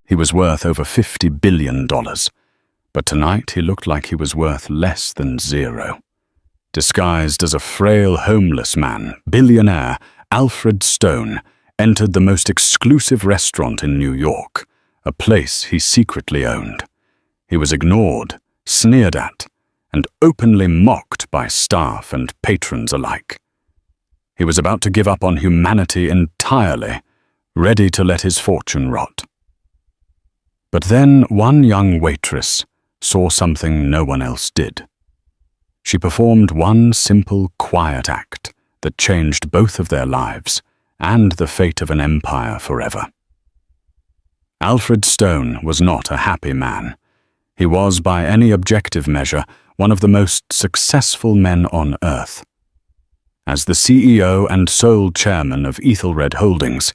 He was worth over $50 billion, but tonight he looked like he was worth less than zero. Disguised as a frail homeless man, billionaire Alfred Stone entered the most exclusive restaurant in New York, a place he secretly owned. He was ignored, sneered at, and openly mocked by staff and patrons alike. He was about to give up on humanity entirely, ready to let his fortune rot. But then one young waitress saw something no one else did. She performed one simple, quiet act that changed both of their lives and the fate of an empire forever. Alfred Stone was not a happy man. He was, by any objective measure, one of the most successful men on earth. As the CEO and sole chairman of Ethelred Holdings,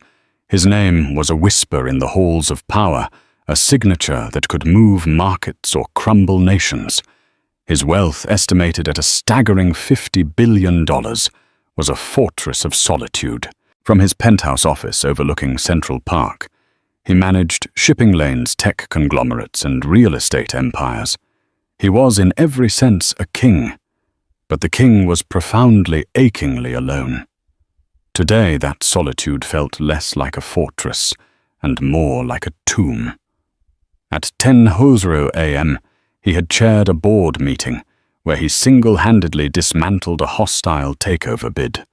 his name was a whisper in the halls of power, a signature that could move markets or crumble nations. His wealth, estimated at a staggering $50 billion, was a fortress of solitude. From his penthouse office overlooking Central Park, he managed shipping lanes, tech conglomerates, and real estate empires. He was in every sense a king, but the king was profoundly, achingly alone. Today that solitude felt less like a fortress and more like a tomb. At 10:00 a.m., he had chaired a board meeting where he single-handedly dismantled a hostile takeover bid.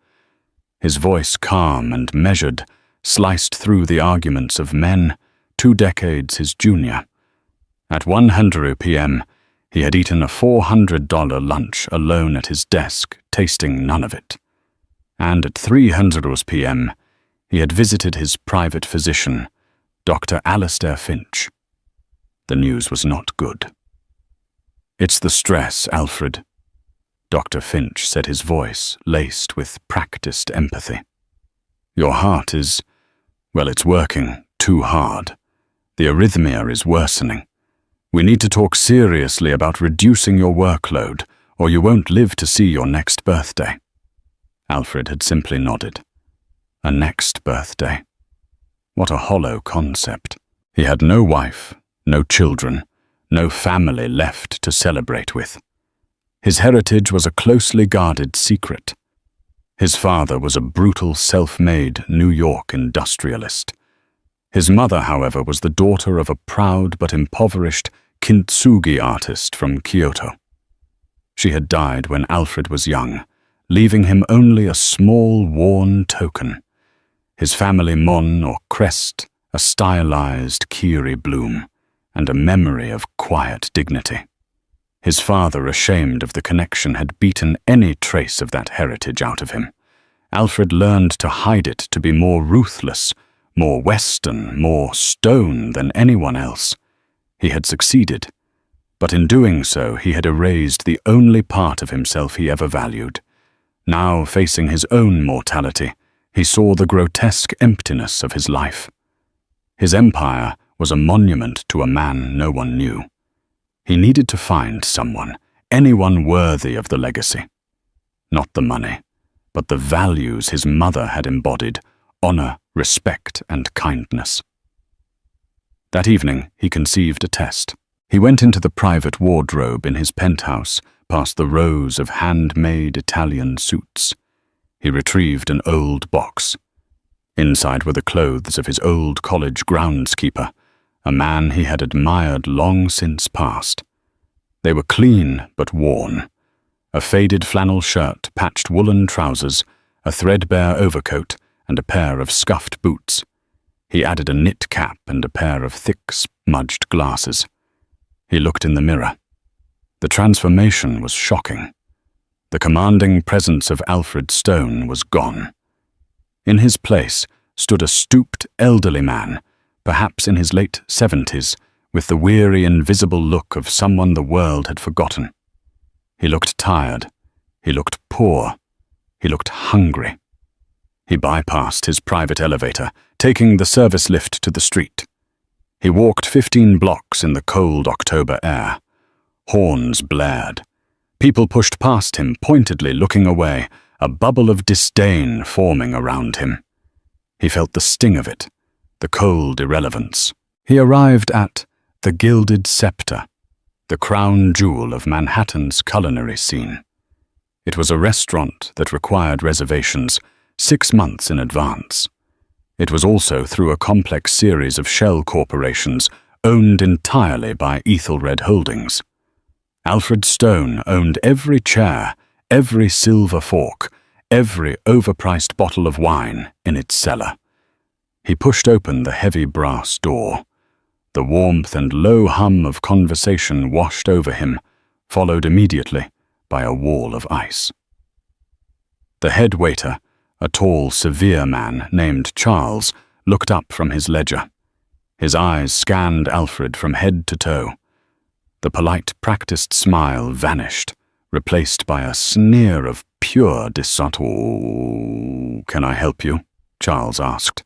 His voice, calm and measured, sliced through the arguments of men 2 decades his junior. At 1:00 p.m., he had eaten a $400 lunch alone at his desk, tasting none of it. And at 3:00 p.m., he had visited his private physician, Dr. Alistair Finch. The news was not good. "It's the stress, Alfred," Dr. Finch said, his voice laced with practiced empathy. "Your heart is, well, it's working too hard. The arrhythmia is worsening. We need to talk seriously about reducing your workload, or you won't live to see your next birthday." Alfred had simply nodded. A next birthday. What a hollow concept. He had no wife, no children, no family left to celebrate with. His heritage was a closely guarded secret. His father was a brutal, self-made New York industrialist. His mother, however, was the daughter of a proud but impoverished kintsugi artist from Kyoto. She had died when Alfred was young, leaving him only a small, worn token. His family mon or crest, a stylized kiri bloom, and a memory of quiet dignity. His father, ashamed of the connection, had beaten any trace of that heritage out of him. Alfred learned to hide it, to be more ruthless, more Western, more Stone than anyone else. He had succeeded, but in doing so he had erased the only part of himself he ever valued. Now, facing his own mortality, he saw the grotesque emptiness of his life. His empire was a monument to a man no one knew. He needed to find someone, anyone worthy of the legacy. Not the money, but the values his mother had embodied: honor, respect, and kindness. That evening, he conceived a test. He went into the private wardrobe in his penthouse, past the rows of handmade Italian suits. He retrieved an old box. Inside were the clothes of his old college groundskeeper, a man he had admired long since past. They were clean but worn. A faded flannel shirt, patched woolen trousers, a threadbare overcoat, and a pair of scuffed boots. He added a knit cap and a pair of thick, smudged glasses. He looked in the mirror. The transformation was shocking. The commanding presence of Alfred Stone was gone. In his place stood a stooped, elderly man, perhaps in his late 70s, with the weary, invisible look of someone the world had forgotten. He looked tired. He looked poor. He looked hungry. He bypassed his private elevator, taking the service lift to the street. He walked 15 blocks in the cold October air. Horns blared. People pushed past him, pointedly looking away, a bubble of disdain forming around him. He felt the sting of it, the cold irrelevance. He arrived at the Gilded Scepter, the crown jewel of Manhattan's culinary scene. It was a restaurant that required reservations 6 months in advance. It was also through a complex series of shell corporations owned entirely by Ethelred Holdings. Alfred Stone owned every chair, every silver fork, every overpriced bottle of wine in its cellar. He pushed open the heavy brass door. The warmth and low hum of conversation washed over him, followed immediately by a wall of ice. The head waiter, a tall, severe man named Charles, looked up from his ledger. His eyes scanned Alfred from head to toe. The polite, practiced smile vanished, replaced by a sneer of pure dissatisfaction. "Can I help you?" Charles asked.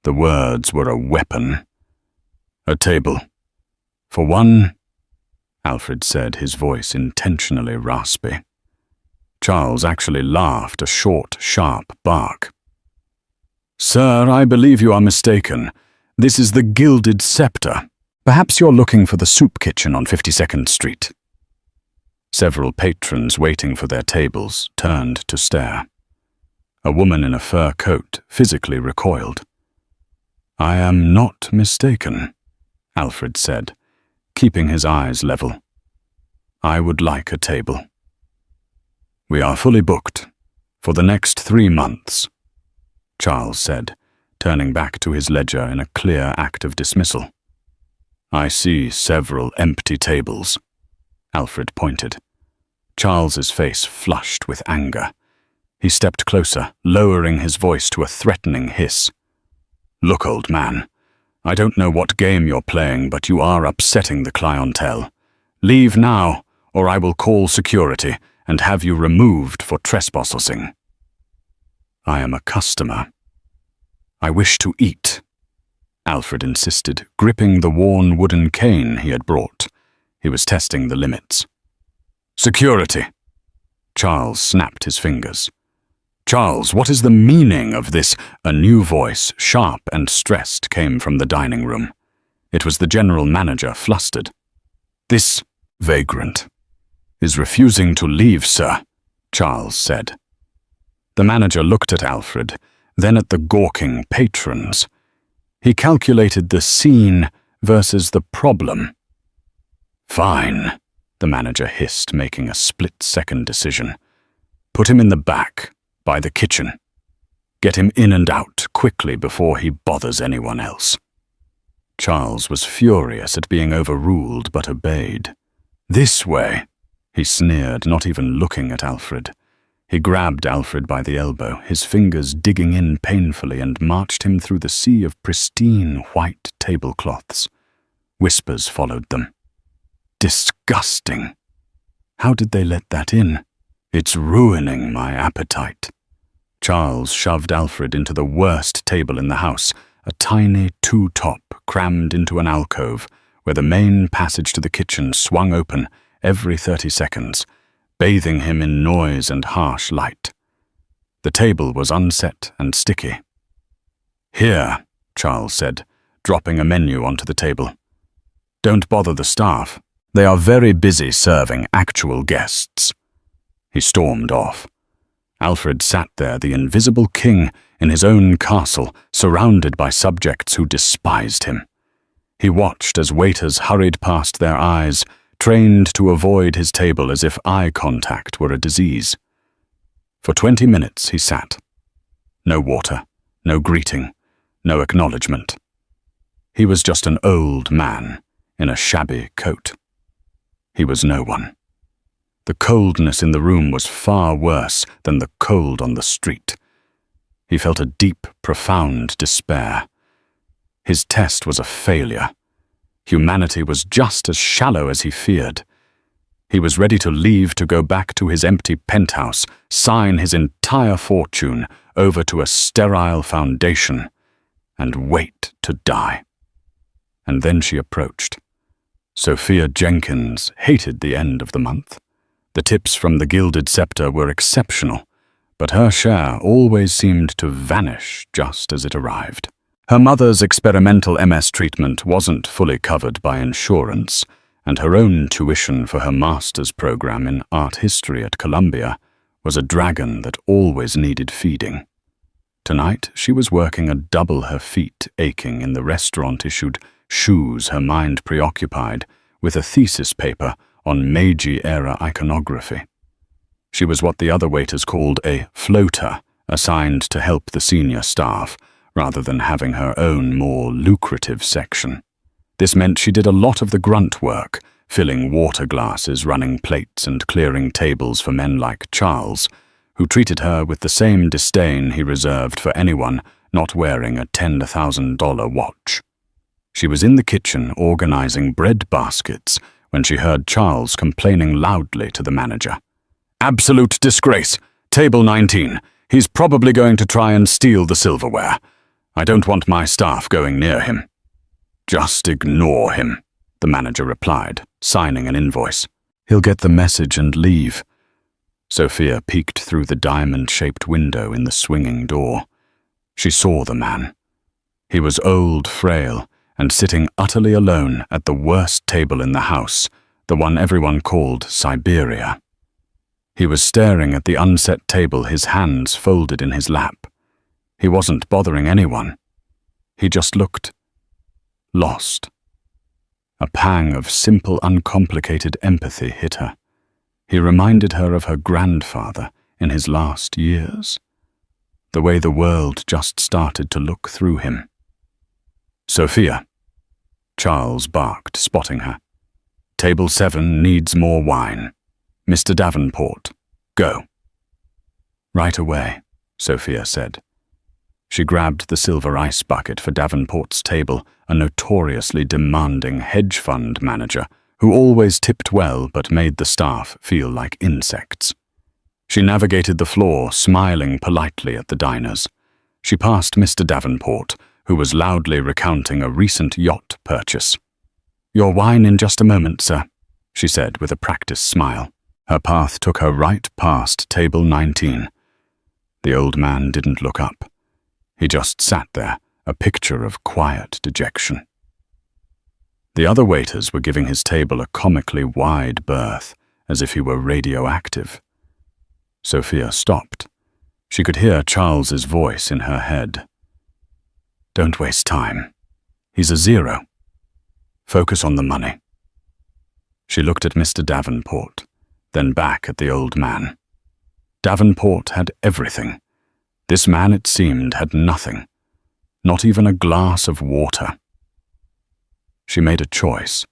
The words were a weapon. "A table. For one," Alfred said, his voice intentionally raspy. Charles actually laughed, a short, sharp bark. "Sir, I believe you are mistaken. This is the Gilded Scepter. Perhaps you're looking for the soup kitchen on 52nd Street. Several patrons waiting for their tables turned to stare. A woman in a fur coat physically recoiled. "I am not mistaken," Alfred said, keeping his eyes level. "I would like a table." "We are fully booked for the next 3 months," Charles said, turning back to his ledger in a clear act of dismissal. "I see several empty tables," Alfred pointed. Charles's face flushed with anger. He stepped closer, lowering his voice to a threatening hiss. "Look, old man, I don't know what game you're playing, but you are upsetting the clientele. Leave now, or I will call security and have you removed for trespassing." "I am a customer. I wish to eat," Alfred insisted, gripping the worn wooden cane he had brought. He was testing the limits. "Security!" Charles snapped his fingers. "Charles, what is the meaning of this?" A new voice, sharp and stressed, came from the dining room. It was the general manager, flustered. "This vagrant is refusing to leave, sir," Charles said. The manager looked at Alfred, then at the gawking patrons. He calculated the scene versus the problem. "Fine," the manager hissed, making a split-second decision. "Put him in the back, by the kitchen. Get him in and out quickly before he bothers anyone else." Charles was furious at being overruled, but obeyed. "This way," he sneered, not even looking at Alfred. He grabbed Alfred by the elbow, his fingers digging in painfully, and marched him through the sea of pristine white tablecloths. Whispers followed them. "Disgusting! How did they let that in? It's ruining my appetite." Charles shoved Alfred into the worst table in the house, a tiny two-top crammed into an alcove where the main passage to the kitchen swung open every 30 seconds, bathing him in noise and harsh light. The table was unset and sticky. "Here," Charles said, dropping a menu onto the table. "Don't bother the staff. They are very busy serving actual guests." He stormed off. Alfred sat there, the invisible king in his own castle, surrounded by subjects who despised him. He watched as waiters hurried past their eyes, trained to avoid his table as if eye contact were a disease. For 20 minutes he sat. No water, no greeting, no acknowledgement. He was just an old man in a shabby coat. He was no one. The coldness in the room was far worse than the cold on the street. He felt a deep, profound despair. His test was a failure. Humanity was just as shallow as he feared. He was ready to leave to go back to his empty penthouse, sign his entire fortune over to a sterile foundation, and wait to die. And then she approached. Sophia Jenkins hated the end of the month. The tips from the Gilded Scepter were exceptional, but her share always seemed to vanish just as it arrived. Her mother's experimental MS treatment wasn't fully covered by insurance, and her own tuition for her master's program in art history at Columbia was a dragon that always needed feeding. Tonight, she was working a double her feet aching in the restaurant-issued shoes, her mind preoccupied with a thesis paper on Meiji-era iconography. She was what the other waiters called a floater, assigned to help the senior staff, rather than having her own more lucrative section. This meant she did a lot of the grunt work, filling water glasses, running plates, and clearing tables for men like Charles, who treated her with the same disdain he reserved for anyone not wearing a $10,000 watch. She was in the kitchen organizing bread baskets when she heard Charles complaining loudly to the manager. "Absolute disgrace! Table 19. He's probably going to try and steal the silverware. I don't want my staff going near him." "Just ignore him," the manager replied, signing an invoice. "He'll get the message and leave." Sophia peeked through the diamond-shaped window in the swinging door. She saw the man. He was old, frail, and sitting utterly alone at the worst table in the house, the one everyone called Siberia. He was staring at the unset table, his hands folded in his lap. He wasn't bothering anyone. He just looked lost. A pang of simple, uncomplicated empathy hit her. He reminded her of her grandfather in his last years, the way the world just started to look through him. "Sophia," Charles barked, spotting her. "Table 7 needs more wine. Mr. Davenport, go." "Right away," Sophia said. She grabbed the silver ice bucket for Davenport's table, a notoriously demanding hedge fund manager who always tipped well but made the staff feel like insects. She navigated the floor, smiling politely at the diners. She passed Mr. Davenport, who was loudly recounting a recent yacht purchase. "Your wine in just a moment, sir," she said with a practiced smile. Her path took her right past table 19. The old man didn't look up. He just sat there, a picture of quiet dejection. The other waiters were giving his table a comically wide berth, as if he were radioactive. Sophia stopped. She could hear Charles's voice in her head. "Don't waste time. He's a zero. Focus on the money." She looked at Mr. Davenport, then back at the old man. Davenport had everything. This man, it seemed, had nothing, not even a glass of water. She made a choice.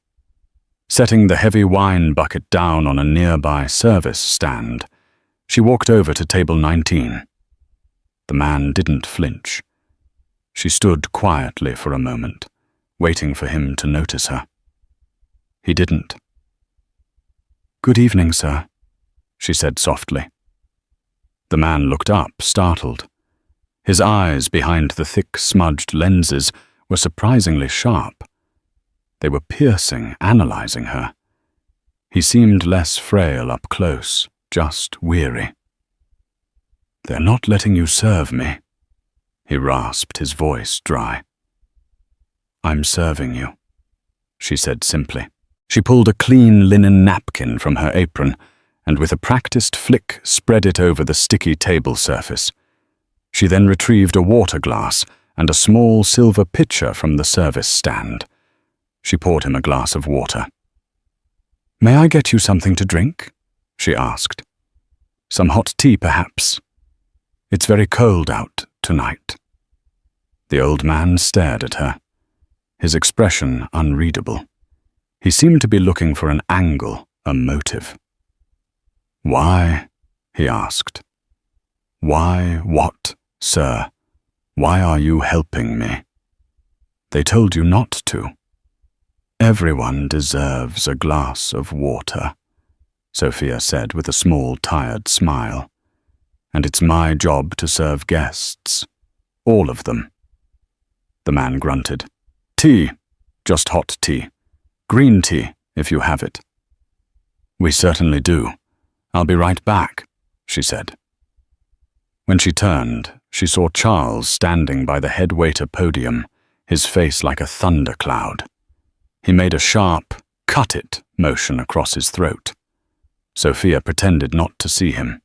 Setting the heavy wine bucket down on a nearby service stand, she walked over to table 19. The man didn't flinch. She stood quietly for a moment, waiting for him to notice her. He didn't. "Good evening, sir," she said softly. The man looked up, startled. His eyes, behind the thick, smudged lenses, were surprisingly sharp. They were piercing, analyzing her. He seemed less frail up close, just weary. "They're not letting you serve me," he rasped, his voice dry. "I'm serving you," she said simply. She pulled a clean linen napkin from her apron and with a practiced flick spread it over the sticky table surface. She then retrieved a water glass and a small silver pitcher from the service stand. She poured him a glass of water. "May I get you something to drink?" she asked. "Some hot tea, perhaps? It's very cold out tonight." The old man stared at her, his expression unreadable. He seemed to be looking for an angle, a motive. "Why?" he asked. "Why what, sir? Why are you helping me?" "They told you not to." "Everyone deserves a glass of water," Sophia said with a small, tired smile. "And it's my job to serve guests. All of them." The man grunted. "Tea, just hot tea. Green tea, if you have it." "We certainly do. I'll be right back," she said. When she turned, she saw Charles standing by the head waiter podium, his face like a thundercloud. He made a sharp, "cut it" motion across his throat. Sophia pretended not to see him.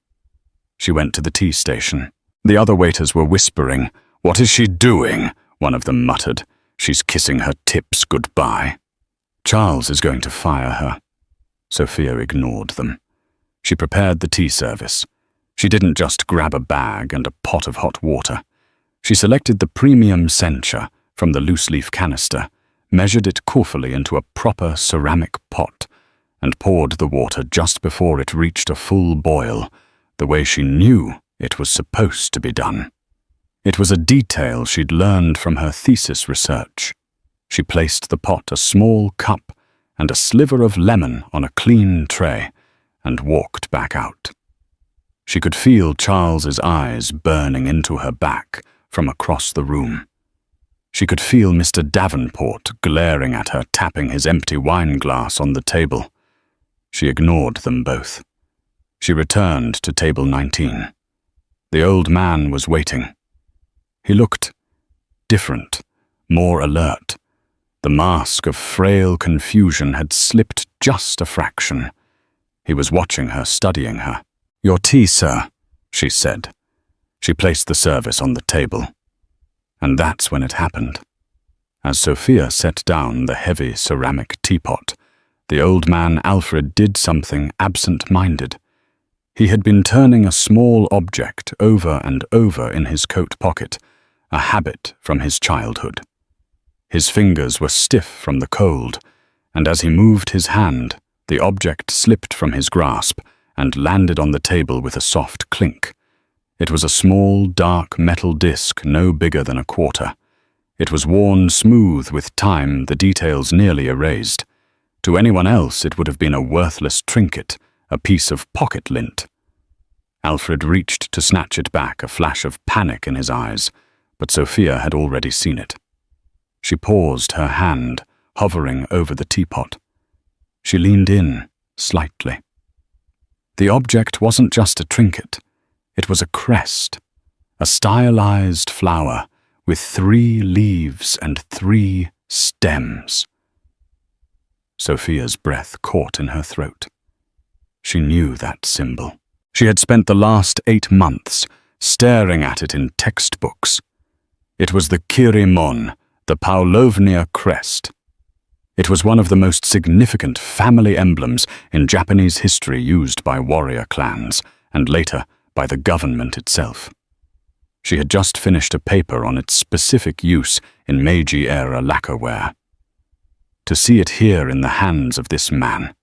She went to the tea station. The other waiters were whispering. "What is she doing?" one of them muttered. "She's kissing her tips goodbye." "Charles is going to fire her." Sophia ignored them. She prepared the tea service. She didn't just grab a bag and a pot of hot water. She selected the premium sencha from the loose-leaf canister, measured it carefully into a proper ceramic pot, and poured the water just before it reached a full boil, the way she knew it was supposed to be done. It was a detail she'd learned from her thesis research. She placed the pot, a small cup, and a sliver of lemon on a clean tray, and walked back out. She could feel Charles's eyes burning into her back from across the room. She could feel Mr. Davenport glaring at her, tapping his empty wine glass on the table. She ignored them both. She returned to table 19. The old man was waiting. He looked different, more alert. The mask of frail confusion had slipped just a fraction. He was watching her, studying her. "Your tea, sir," she said. She placed the service on the table. And that's when it happened. As Sophia set down the heavy ceramic teapot, the old man Alfred did something absent-minded. He had been turning a small object over and over in his coat pocket, a habit from his childhood. His fingers were stiff from the cold, and as he moved his hand, the object slipped from his grasp and landed on the table with a soft clink. It was a small, dark metal disc no bigger than a quarter. It was worn smooth with time, the details nearly erased. To anyone else, it would have been a worthless trinket, a piece of pocket lint. Alfred reached to snatch it back, a flash of panic in his eyes, but Sophia had already seen it. She paused, her hand hovering over the teapot. She leaned in, slightly. The object wasn't just a trinket. It was a crest, a stylized flower with 3 leaves and 3 stems. Sophia's breath caught in her throat. She knew that symbol. She had spent the last 8 months staring at it in textbooks. It was the Kirimon, the Paulovnia crest. It was one of the most significant family emblems in Japanese history, used by warrior clans, and later by the government itself. She had just finished a paper on its specific use in Meiji-era lacquerware. To see it here in the hands of this man,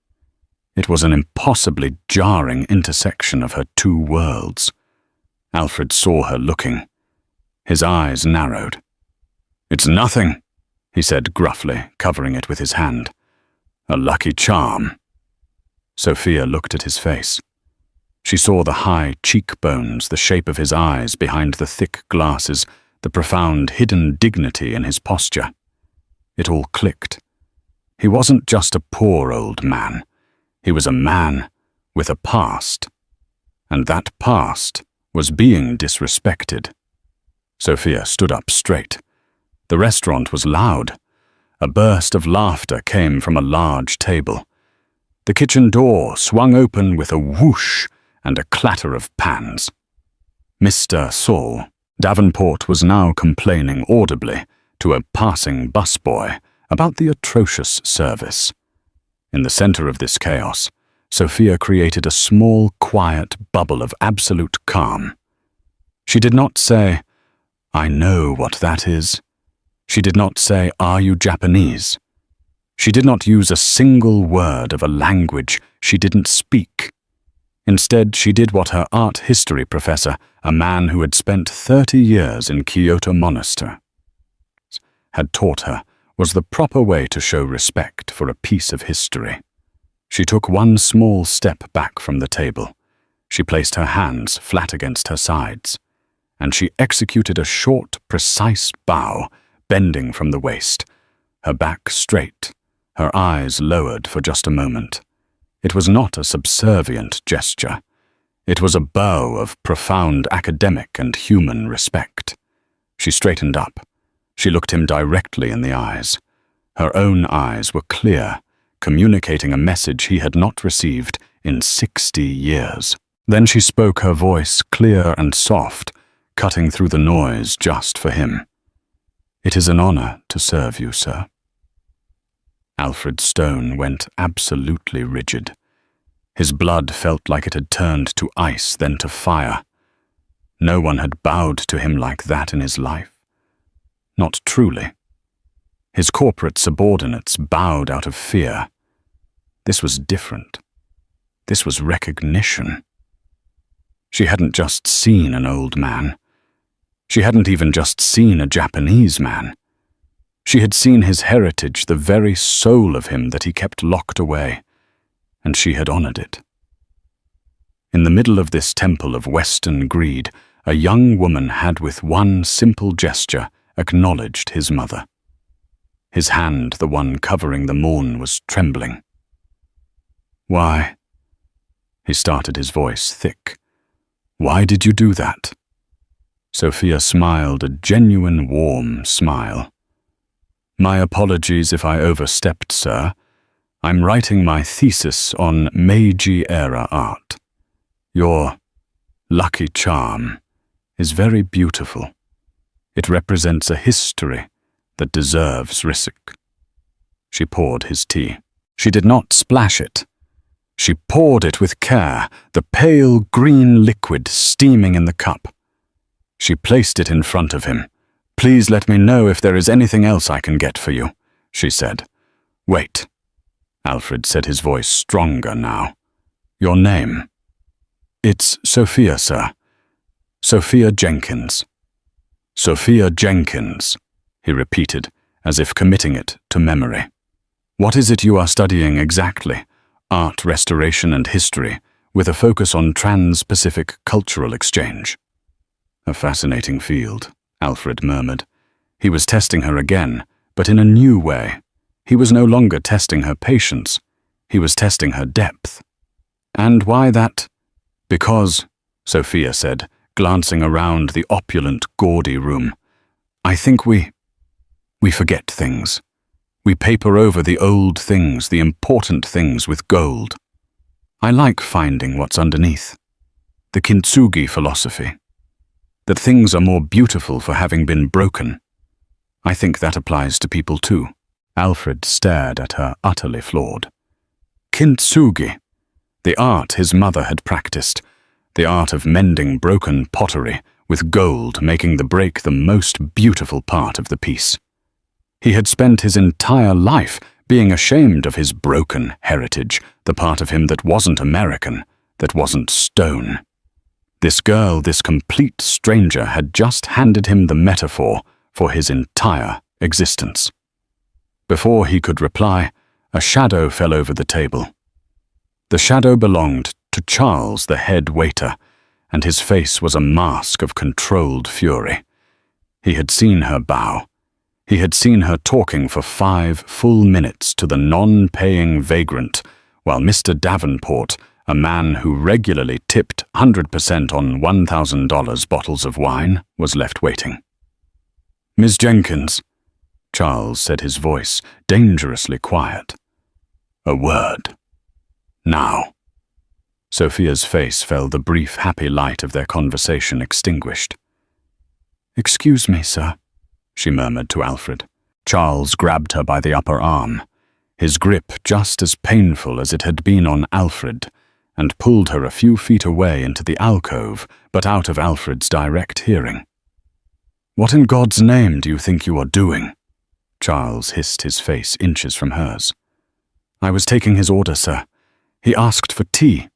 it was an impossibly jarring intersection of her 2 worlds. Alfred saw her looking. His eyes narrowed. "It's nothing," he said gruffly, covering it with his hand. "A lucky charm." Sophia looked at his face. She saw the high cheekbones, the shape of his eyes behind the thick glasses, the profound hidden dignity in his posture. It all clicked. He wasn't just a poor old man. He was a man with a past. And that past was being disrespected. Sophia stood up straight. The restaurant was loud. A burst of laughter came from a large table. The kitchen door swung open with a whoosh and a clatter of pans. Mr. Saul Davenport was now complaining audibly to a passing busboy about the atrocious service. In the center of this chaos, Sophia created a small, quiet bubble of absolute calm. She did not say, "I know what that is." She did not say, "Are you Japanese?" She did not use a single word of a language she didn't speak. Instead, she did what her art history professor, a man who had spent 30 years in Kyoto Monastery, had taught her was the proper way to show respect for a piece of history. She took one small step back from the table. She placed her hands flat against her sides, and she executed a short, precise bow, bending from the waist, her back straight, her eyes lowered for just a moment. It was not a subservient gesture. It was a bow of profound academic and human respect. She straightened up. She looked him directly in the eyes. Her own eyes were clear, communicating a message he had not received in 60 years. Then she spoke, her voice clear and soft, cutting through the noise just for him. "It is an honor to serve you, sir." Alfred Stone went absolutely rigid. His blood felt like it had turned to ice, then to fire. No one had bowed to him like that in his life. Not truly. His corporate subordinates bowed out of fear. This was different. This was recognition. She hadn't just seen an old man. She hadn't even just seen a Japanese man. She had seen his heritage, the very soul of him that he kept locked away, and she had honored it. In the middle of this temple of Western greed, a young woman had with one simple gesture acknowledged his mother. His hand, the one covering the mourn, was trembling. "Why?" He started, his voice thick. "Why did you do that?" Sophia smiled, a genuine warm smile. "My apologies if I overstepped, sir. I'm writing my thesis on Meiji-era art. Your lucky charm is very beautiful. It represents a history that deserves risk." She poured his tea. She did not splash it. She poured it with care, the pale green liquid steaming in the cup. She placed it in front of him. "Please let me know if there is anything else I can get for you," she said. "Wait," Alfred said, his voice stronger now. "Your name?" "It's Sophia, sir. Sophia Jenkins." "Sophia Jenkins," he repeated, as if committing it to memory. "What is it you are studying exactly?" "Art restoration and history, with a focus on trans-Pacific cultural exchange." "A fascinating field," Alfred murmured. He was testing her again, but in a new way. He was no longer testing her patience. He was testing her depth. "And why that?" "Because," Sophia said, glancing around the opulent, gaudy room, "I think we forget things. We paper over the old things, the important things, with gold. I like finding what's underneath. The kintsugi philosophy. That things are more beautiful for having been broken. I think that applies to people too." Alfred stared at her, utterly floored. Kintsugi, the art his mother had practiced, the art of mending broken pottery, with gold making the break the most beautiful part of the piece. He had spent his entire life being ashamed of his broken heritage, the part of him that wasn't American, that wasn't stone. This girl, this complete stranger, had just handed him the metaphor for his entire existence. Before he could reply, a shadow fell over the table. The shadow belonged to Charles, the head waiter, and his face was a mask of controlled fury. He had seen her bow. He had seen her talking for 5 full minutes to the non-paying vagrant, while Mr. Davenport, a man who regularly tipped 100% on $1,000 bottles of wine, was left waiting. "Miss Jenkins," Charles said, his voice dangerously quiet. "A word. Now." Sophia's face fell, the brief, happy light of their conversation extinguished. "Excuse me, sir," she murmured to Alfred. Charles grabbed her by the upper arm, his grip just as painful as it had been on Alfred, and pulled her a few feet away into the alcove, but out of Alfred's direct hearing. "What in God's name do you think you are doing?" Charles hissed, his face inches from hers. "I was taking his order, sir. He asked for tea,"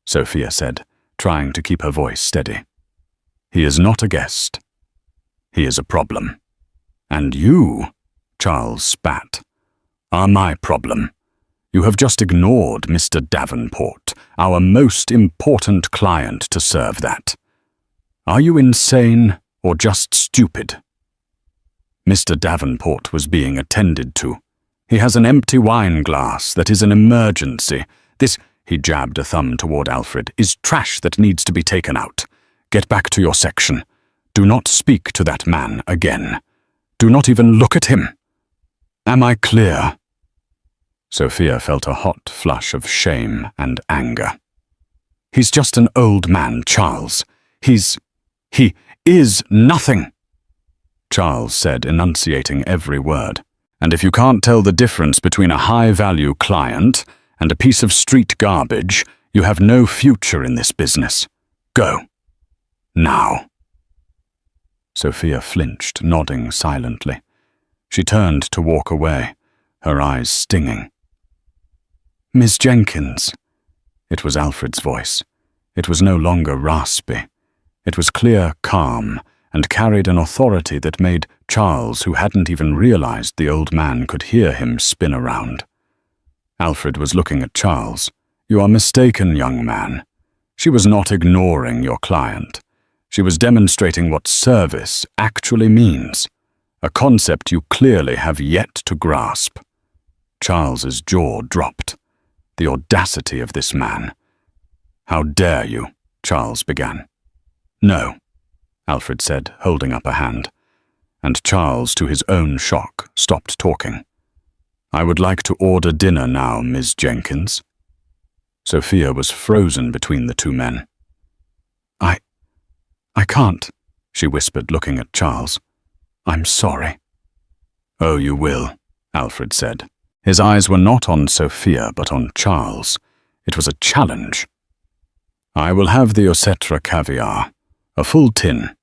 Sophia said, trying to keep her voice steady. "He is not a guest. He is a problem. And you," Charles spat, "are my problem. You have just ignored Mr. Davenport, our most important client, to serve that. Are you insane or just stupid?" Mr. Davenport was being attended to. "He has an empty wine glass that is an emergency. This he jabbed a thumb toward Alfred, is trash that needs to be taken out. Get back to your section. Do not speak to that man again. Do not even look at him. Am I clear? Sophia felt a hot flush of shame and anger. He's just an old man, Charles. He is nothing, Charles said, enunciating every word. And if you can't tell the difference between a high-value client and a piece of street garbage, you have no future in this business. Go. Now. Sophia flinched, nodding silently. She turned to walk away, her eyes stinging. Miss Jenkins. It was Alfred's voice. It was no longer raspy. It was clear, calm, and carried an authority that made Charles, who hadn't even realized the old man could hear him, spin around. Alfred was looking at Charles. You are mistaken, young man. She was not ignoring your client. She was demonstrating what service actually means, a concept you clearly have yet to grasp. Charles's jaw dropped. The audacity of this man. How dare you, Charles began. No, Alfred said, holding up a hand, and Charles, to his own shock, stopped talking. I would like to order dinner now, Miss Jenkins. Sophia was frozen between the two men. I can't, she whispered, looking at Charles. I'm sorry. Oh, you will, Alfred said. His eyes were not on Sophia, but on Charles. It was a challenge. I will have the Osetra caviar, a full tin,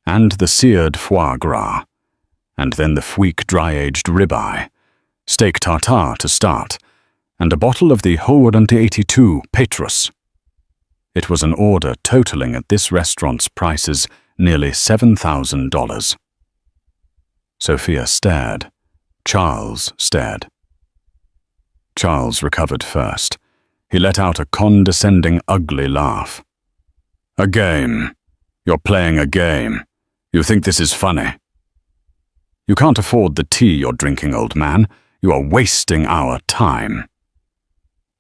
and the seared foie gras, and then the Fouique dry-aged ribeye, steak tartare to start, and a bottle of the Haut 82 Petrus. It was an order totaling at this restaurant's prices nearly $7,000. Sophia stared. Charles stared. Charles recovered first. He let out a condescending, ugly laugh. A game. You're playing a game. You think this is funny? You can't afford the tea you're drinking, old man. You are wasting our time.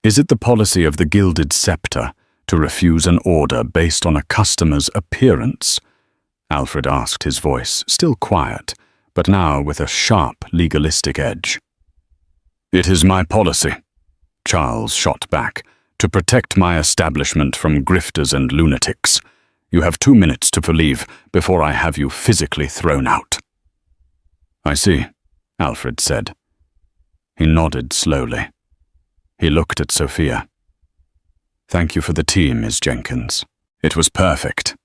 Is it the policy of the Gilded Scepter to refuse an order based on a customer's appearance? Alfred asked, his voice still quiet, but now with a sharp, legalistic edge. It is my policy, Charles shot back, to protect my establishment from grifters and lunatics. You have 2 minutes to leave before I have you physically thrown out. I see, Alfred said. He nodded slowly. He looked at Sophia. Thank you for the tea, Miss Jenkins. It was perfect.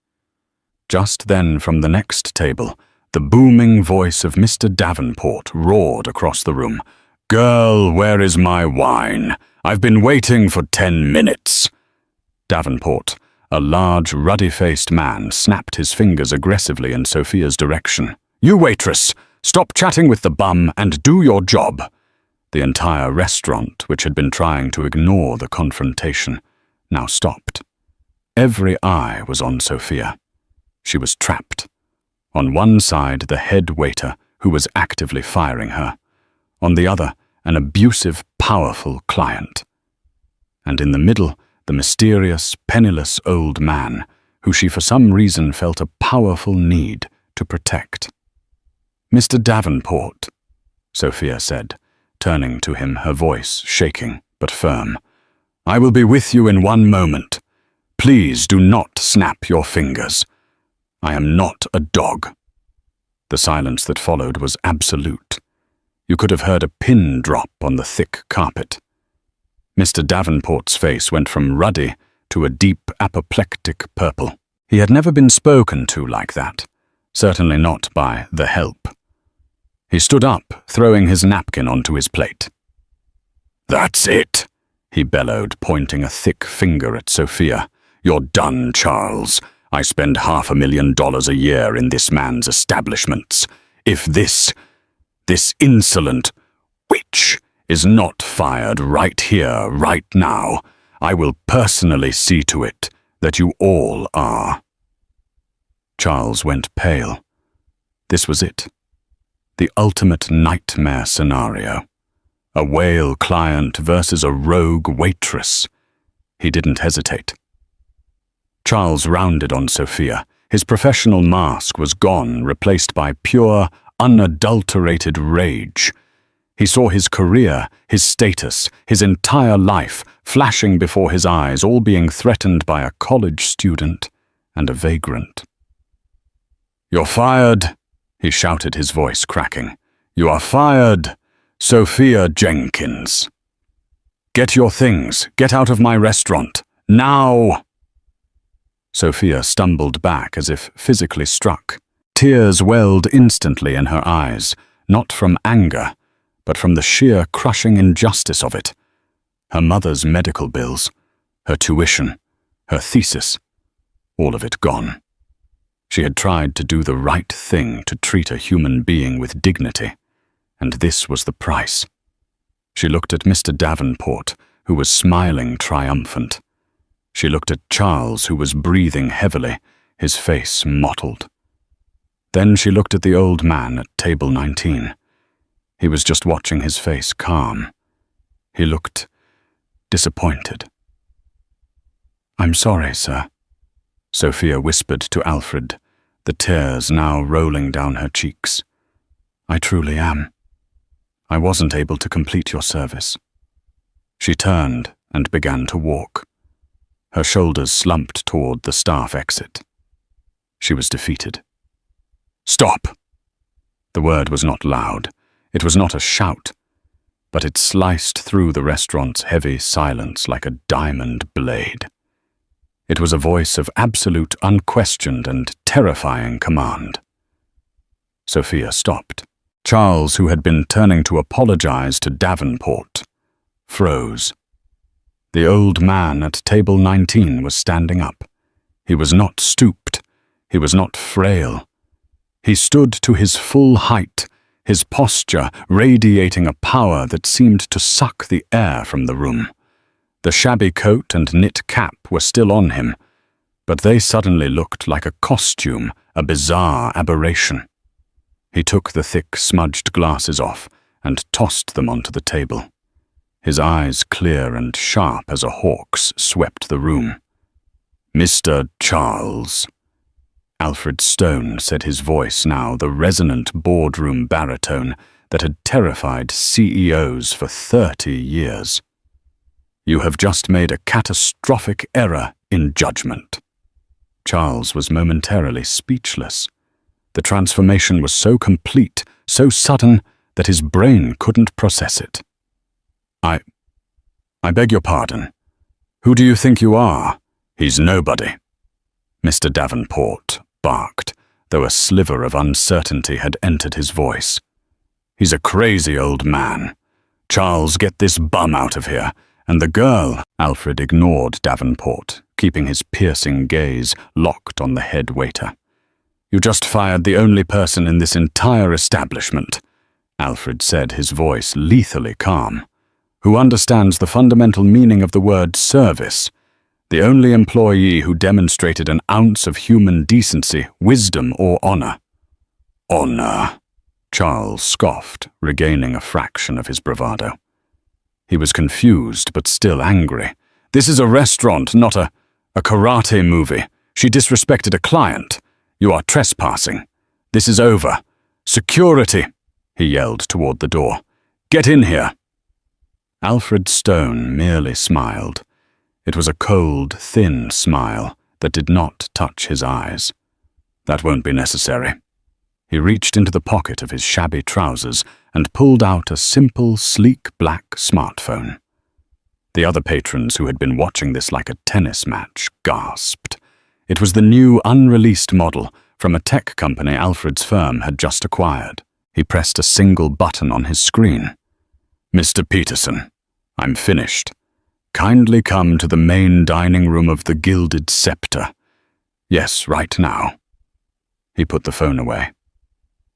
Just then, from the next table, the booming voice of Mr. Davenport roared across the room. Girl, where is my wine? I've been waiting for 10 minutes. Davenport, a large, ruddy-faced man, snapped his fingers aggressively in Sophia's direction. You waitress, stop chatting with the bum and do your job. The entire restaurant, which had been trying to ignore the confrontation, now stopped. Every eye was on Sophia. She was trapped. On one side, the head waiter, who was actively firing her. On the other, an abusive, powerful client. And in the middle, the mysterious, penniless old man, who she for some reason felt a powerful need to protect. Mr. Davenport, Sophia said, turning to him, her voice shaking but firm. I will be with you in 1 moment. Please do not snap your fingers. I am not a dog. The silence that followed was absolute. You could have heard a pin drop on the thick carpet. Mr. Davenport's face went from ruddy to a deep apoplectic purple. He had never been spoken to like that, certainly not by the help. He stood up, throwing his napkin onto his plate. That's it, he bellowed, pointing a thick finger at Sophia. You're done, Charles. I spend $500,000 a year in this man's establishments. If this insolent witch is not fired right here, right now, I will personally see to it that you all are. Charles went pale. This was it. The ultimate nightmare scenario. A whale client versus a rogue waitress. He didn't hesitate. Charles rounded on Sophia. His professional mask was gone, replaced by pure, unadulterated rage. He saw his career, his status, his entire life flashing before his eyes, all being threatened by a college student and a vagrant. "You're fired," he shouted, his voice cracking. "You are fired, Sophia Jenkins. Get your things. Get out of my restaurant. Now!" Sophia stumbled back as if physically struck. Tears welled instantly in her eyes, not from anger, but from the sheer crushing injustice of it. Her mother's medical bills, her tuition, her thesis, all of it gone. She had tried to do the right thing, to treat a human being with dignity, and this was the price. She looked at Mr. Davenport, who was smiling triumphant. She looked at Charles, who was breathing heavily, his face mottled. Then she looked at the old man at table 19. He was just watching his face calm. He looked disappointed. "I'm sorry, sir," Sophia whispered to Alfred, the tears now rolling down her cheeks. "I truly am. I wasn't able to complete your service." She turned and began to walk. Her shoulders slumped toward the staff exit. She was defeated. "Stop!" The word was not loud. It was not a shout, but it sliced through the restaurant's heavy silence like a diamond blade. It was a voice of absolute, unquestioned, and terrifying command. Sophia stopped. Charles, who had been turning to apologize to Davenport, froze. The old man at table 19 was standing up. He was not stooped. He was not frail. He stood to his full height, his posture radiating a power that seemed to suck the air from the room. The shabby coat and knit cap were still on him, but they suddenly looked like a costume, a bizarre aberration. He took the thick, smudged glasses off and tossed them onto the table. His eyes, clear and sharp as a hawk's, swept the room. "Mr. Charles," Alfred Stone said, his voice now the resonant boardroom baritone that had terrified CEOs for 30 years. "You have just made a catastrophic error in judgment." Charles was momentarily speechless. The transformation was so complete, so sudden, that his brain couldn't process it. I beg your pardon. Who do you think you are? He's nobody." Mr. Davenport barked, though a sliver of uncertainty had entered his voice. "He's a crazy old man. Charles, get this bum out of here. And the girl—" Alfred ignored Davenport, keeping his piercing gaze locked on the head waiter. "You just fired the only person in this entire establishment," Alfred said, his voice lethally calm, "who understands the fundamental meaning of the word service. The only employee who demonstrated an ounce of human decency, wisdom, or honor." "Honor," Charles scoffed, regaining a fraction of his bravado. He was confused, but still angry. "This is a restaurant, not a karate movie. She disrespected a client. You are trespassing. This is over. Security," he yelled toward the door. "Get in here." Alfred Stone merely smiled. It was a cold, thin smile that did not touch his eyes. "That won't be necessary." He reached into the pocket of his shabby trousers and pulled out a simple, sleek black smartphone. The other patrons who had been watching this like a tennis match gasped. It was the new, unreleased model from a tech company Alfred's firm had just acquired. He pressed a single button on his screen. "Mr. Peterson, I'm finished. Kindly come to the main dining room of the Gilded Scepter. Yes, right now." He put the phone away.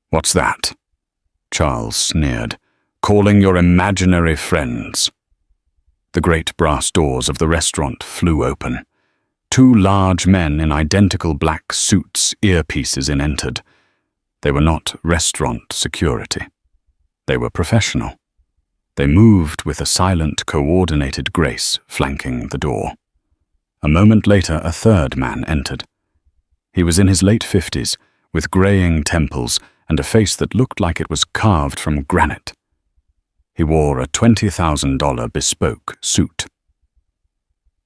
"What's that?" Charles sneered. "Calling your imaginary friends." The great brass doors of the restaurant flew open. Two large men in identical black suits, earpieces in, entered. They were not restaurant security. They were professional. They moved with a silent, coordinated grace, flanking the door. A moment later, a third man entered. He was in his late 50s, with graying temples and a face that looked like it was carved from granite. He wore a $20,000 bespoke suit.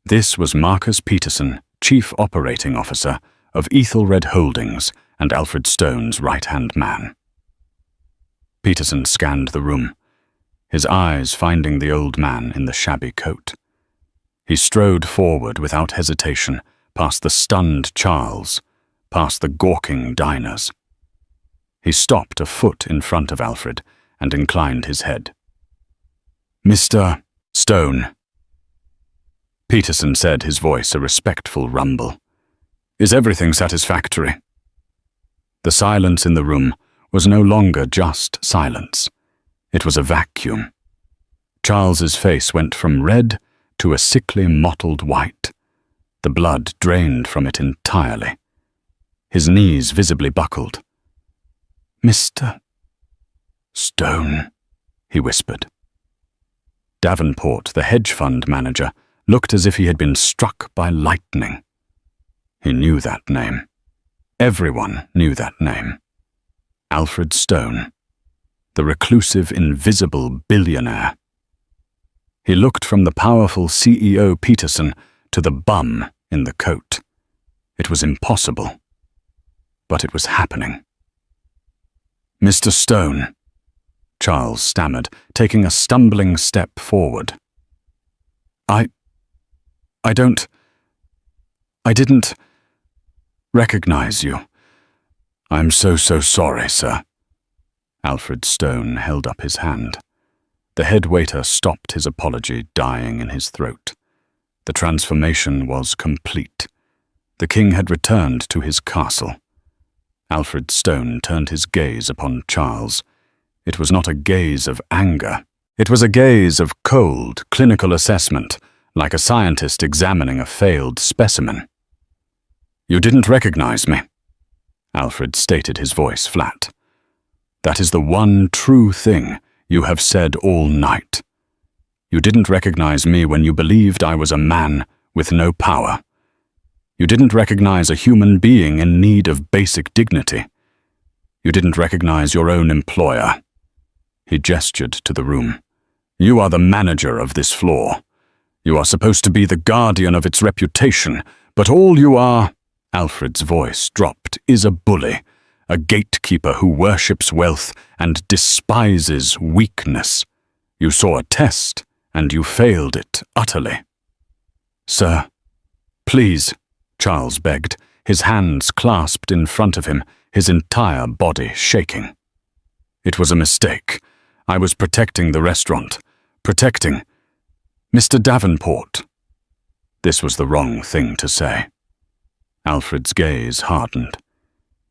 This was Marcus Peterson, Chief Operating Officer of Ethelred Holdings and Alfred Stone's right-hand man. Peterson scanned the room, his eyes finding the old man in the shabby coat. He strode forward without hesitation, past the stunned Charles, past the gawking diners. He stopped a foot in front of Alfred and inclined his head. "Mr. Stone," Peterson said, his voice a respectful rumble. "Is everything satisfactory?" The silence in the room was no longer just silence. It was a vacuum. Charles's face went from red to a sickly mottled white. The blood drained from it entirely. His knees visibly buckled. "Mr. Stone," he whispered. Davenport, the hedge fund manager, looked as if he had been struck by lightning. He knew that name. Everyone knew that name. Alfred Stone, the reclusive, invisible billionaire. He looked from the powerful CEO Peterson to the bum in the coat. It was impossible, but it was happening. "Mr. Stone," Charles stammered, taking a stumbling step forward. I didn't recognize you. I'm so sorry, sir." Alfred Stone held up his hand. The head waiter stopped his apology dying in his throat. The transformation was complete. The king had returned to his castle. Alfred Stone turned his gaze upon Charles. It was not a gaze of anger. It was a gaze of cold, clinical assessment, like a scientist examining a failed specimen. "You didn't recognize me," Alfred stated, his voice flat. "That is the one true thing you have said all night. You didn't recognize me when you believed I was a man with no power. You didn't recognize a human being in need of basic dignity. You didn't recognize your own employer." He gestured to the room. "You are the manager of this floor. You are supposed to be the guardian of its reputation, but all you are," Alfred's voice dropped, "is a bully, a gatekeeper who worships wealth and despises weakness. You saw a test, and you failed it utterly." "Sir, please," Charles begged, his hands clasped in front of him, his entire body shaking. "It was a mistake. I was protecting the restaurant. Protecting Mr. Davenport." This was the wrong thing to say. Alfred's gaze hardened.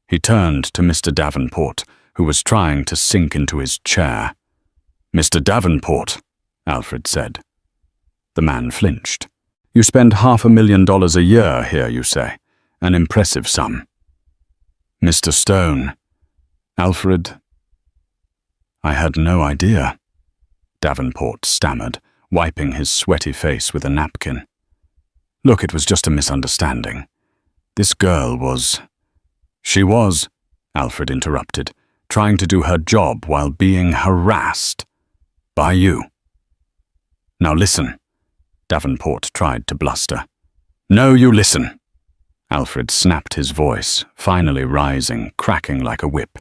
He turned to Mr. Davenport, who was trying to sink into his chair. "Mr. Davenport," Alfred said. The man flinched. "You spend $500,000 a year here, you say? An impressive sum." "Mr. Stone, Alfred, I had no idea," Davenport stammered, wiping his sweaty face with a napkin. "Look, it was just a misunderstanding. This girl was—" "She was," Alfred interrupted, "trying to do her job while being harassed by you." "Now listen," Davenport tried to bluster. "No, you listen." Alfred snapped his voice, finally rising, cracking like a whip.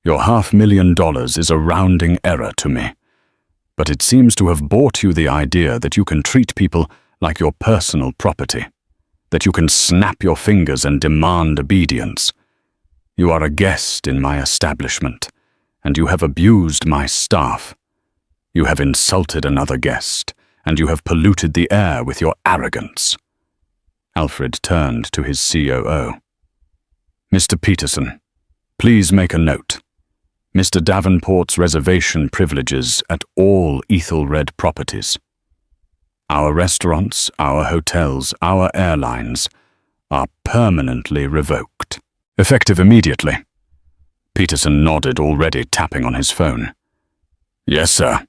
"Your $500,000 is a rounding error to me, but it seems to have bought you the idea that you can treat people like your personal property, that you can snap your fingers and demand obedience. You are a guest in my establishment, and you have abused my staff. You have insulted another guest, and you have polluted the air with your arrogance." Alfred turned to his COO. "Mr. Peterson, please make a note. Mr. Davenport's reservation privileges at all Ethelred properties. Our restaurants, our hotels, our airlines are permanently revoked, effective immediately." Peterson nodded, already tapping on his phone. "Yes, sir."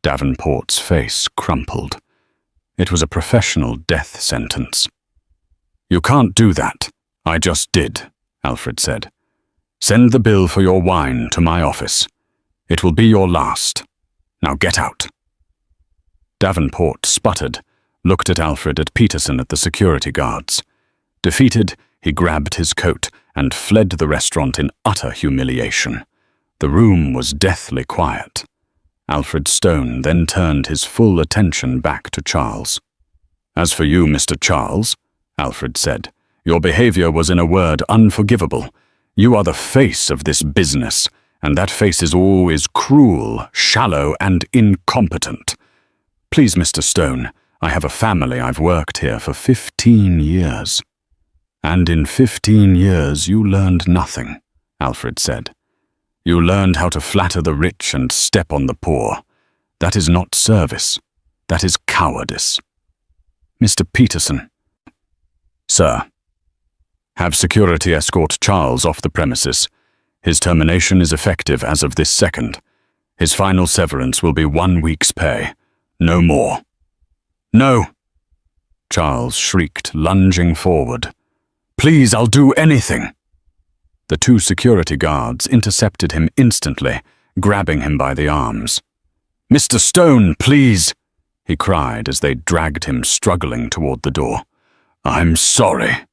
Davenport's face crumpled. It was a professional death sentence. "You can't do that. I just did," Alfred said. "Send the bill for your wine to my office. It will be your last. Now get out." Davenport sputtered, looked at Alfred and Peterson at the security guards. Defeated, he grabbed his coat and fled the restaurant in utter humiliation. The room was deathly quiet. Alfred Stone then turned his full attention back to Charles. "As for you, Mr. Charles," Alfred said, "your behavior was in a word unforgivable. You are the face of this business, and that face is always cruel, shallow, and incompetent. Please, Mr. Stone, I have a family. I've worked here for 15 years. "And in 15 years you learned nothing," Alfred said. "You learned how to flatter the rich and step on the poor. That is not service. That is cowardice. Mr. Peterson." "Sir." "Have security escort Charles off the premises. His termination is effective as of this second. His final severance will be 1 week's pay. No more." "No!" Charles shrieked, lunging forward. "Please, I'll do anything." The 2 security guards intercepted him instantly, grabbing him by the arms. "Mr. Stone, please!" he cried as they dragged him struggling toward the door. "I'm sorry.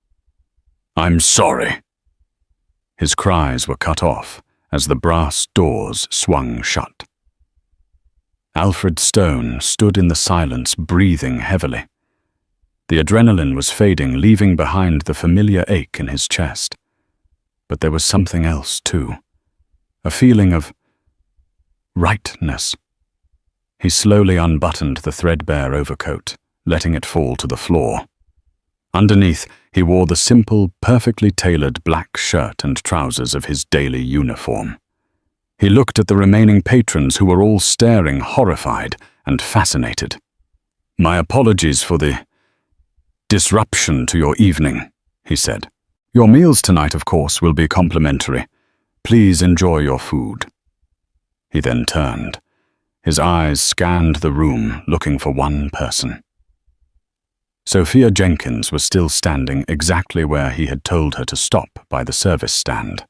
I'm sorry." His cries were cut off as the brass doors swung shut. Alfred Stone stood in the silence, breathing heavily. The adrenaline was fading, leaving behind the familiar ache in his chest. But there was something else, too. A feeling of rightness. He slowly unbuttoned the threadbare overcoat, letting it fall to the floor. Underneath, he wore the simple, perfectly tailored black shirt and trousers of his daily uniform. He looked at the remaining patrons who were all staring, horrified and fascinated. "My apologies for the disruption to your evening," he said. "Your meals tonight, of course, will be complimentary. Please enjoy your food." He then turned. His eyes scanned the room, looking for one person. Sophia Jenkins was still standing exactly where he had told her to stop by the service stand.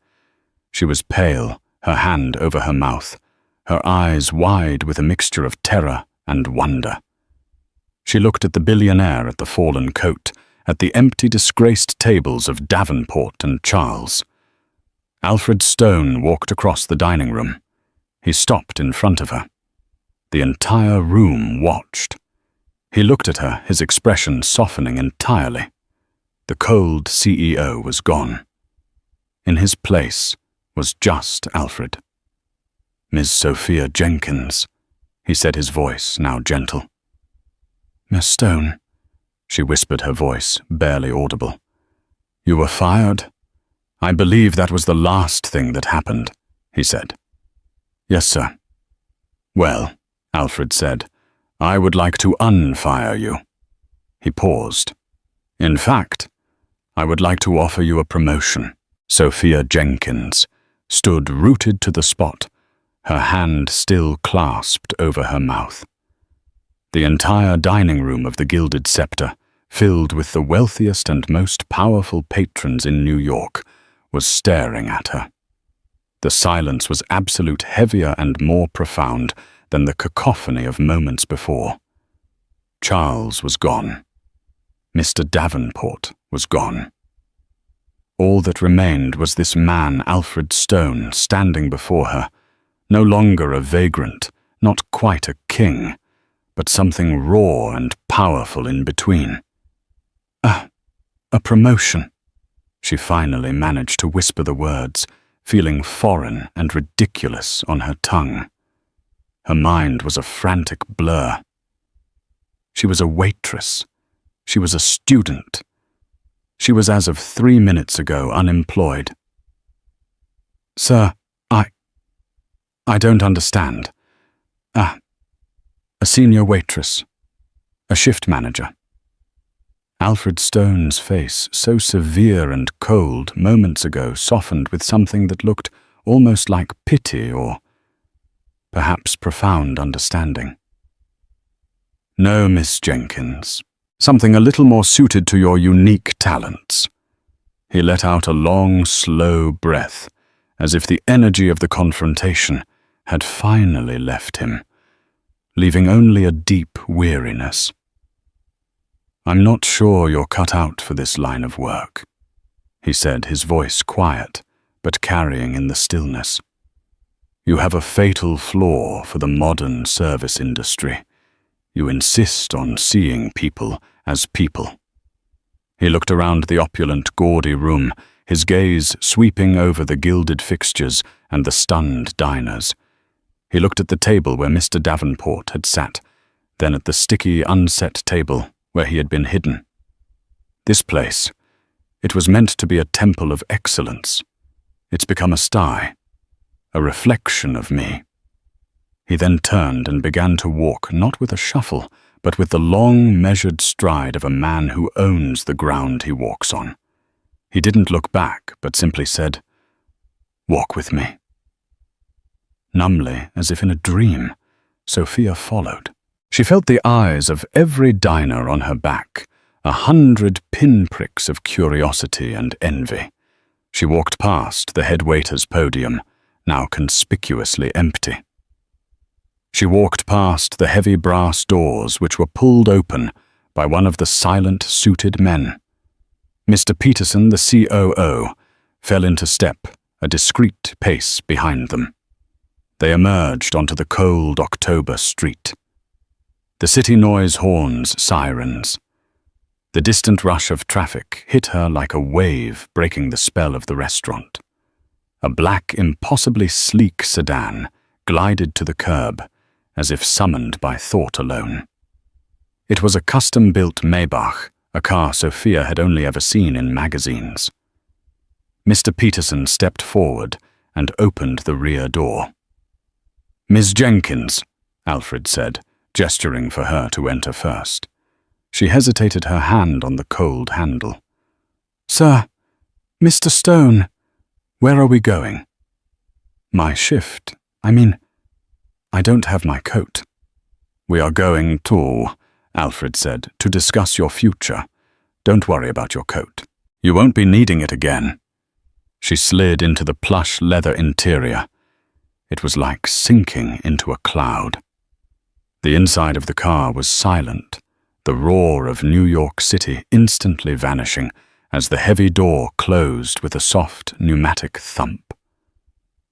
She was pale, her hand over her mouth, her eyes wide with a mixture of terror and wonder. She looked at the billionaire at the fallen coat, at the empty, disgraced tables of Davenport and Charles. Alfred Stone walked across the dining room. He stopped in front of her. The entire room watched. He looked at her, his expression softening entirely. The cold CEO was gone. In his place was just Alfred. "Miss Sophia Jenkins," he said, his voice now gentle. "Miss Stone," she whispered, her voice barely audible. "You were fired? I believe that was the last thing that happened," he said. "Yes, sir." "Well," Alfred said, "I would like to unfire you." He paused. "In fact, I would like to offer you a promotion." Sophia Jenkins stood rooted to the spot, her hand still clasped over her mouth. The entire dining room of the Gilded Scepter, filled with the wealthiest and most powerful patrons in New York, was staring at her. The silence was absolute, heavier and more profound than the cacophony of moments before. Charles was gone. Mr. Davenport was gone. All that remained was this man, Alfred Stone, standing before her, no longer a vagrant, not quite a king, but something raw and powerful in between. A promotion," she finally managed to whisper the words, feeling foreign and ridiculous on her tongue. Her mind was a frantic blur. She was a waitress. She was a student. She was, as of 3 minutes ago, unemployed. "Sir, I don't understand. A senior waitress. A shift manager." Alfred Stone's face, so severe and cold moments ago, softened with something that looked almost like pity or perhaps profound understanding. No, Miss Jenkins. Something a little more suited to your unique talents." He let out a long, slow breath, as if the energy of the confrontation had finally left him, leaving only a deep weariness. "I'm not sure you're cut out for this line of work," he said, his voice quiet, but carrying in the stillness. "You have a fatal flaw for the modern service industry. You insist on seeing people as people." He looked around the opulent, gaudy room, his gaze sweeping over the gilded fixtures and the stunned diners. He looked at the table where Mr. Davenport had sat, then at the sticky, unset table where he had been hidden. This place, it was meant to be a temple of excellence. It's become a sty, a reflection of me. He then turned and began to walk, not with a shuffle, but with the long, measured stride of a man who owns the ground he walks on. He didn't look back, but simply said, "Walk with me." Numbly, as if in a dream, Sophia followed. She felt the eyes of every diner on her back, 100 pinpricks of curiosity and envy. She walked past the head waiter's podium, now conspicuously empty. She walked past the heavy brass doors which were pulled open by one of the silent, suited men. Mr. Peterson, the COO, fell into step, a discreet pace behind them. They emerged onto the cold October street. The city noise horns, sirens. The distant rush of traffic hit her like a wave breaking the spell of the restaurant. A black, impossibly sleek sedan glided to the curb, as if summoned by thought alone. It was a custom-built Maybach, a car Sophia had only ever seen in magazines. Mr. Peterson stepped forward and opened the rear door. "Miss Jenkins," Alfred said, gesturing for her to enter first. She hesitated, her hand on the cold handle. "Sir, Mr. Stone, where are we going?" "My shift. I don't have my coat." "We are going to," Alfred said, "to discuss your future. Don't worry about your coat. You won't be needing it again." She slid into the plush leather interior. It was like sinking into a cloud. The inside of the car was silent, the roar of New York City instantly vanishing as the heavy door closed with a soft pneumatic thump.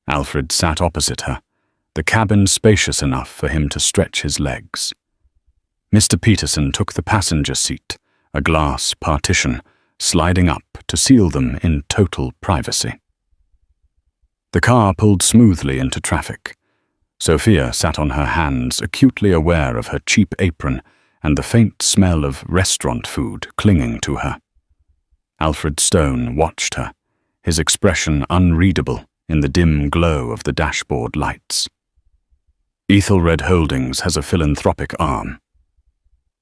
Alfred sat opposite her, the cabin spacious enough for him to stretch his legs. Mr. Peterson took the passenger seat, a glass partition, sliding up to seal them in total privacy. The car pulled smoothly into traffic. Sophia sat on her hands, acutely aware of her cheap apron and the faint smell of restaurant food clinging to her. Alfred Stone watched her, his expression unreadable in the dim glow of the dashboard lights. "Ethelred Holdings has a philanthropic arm."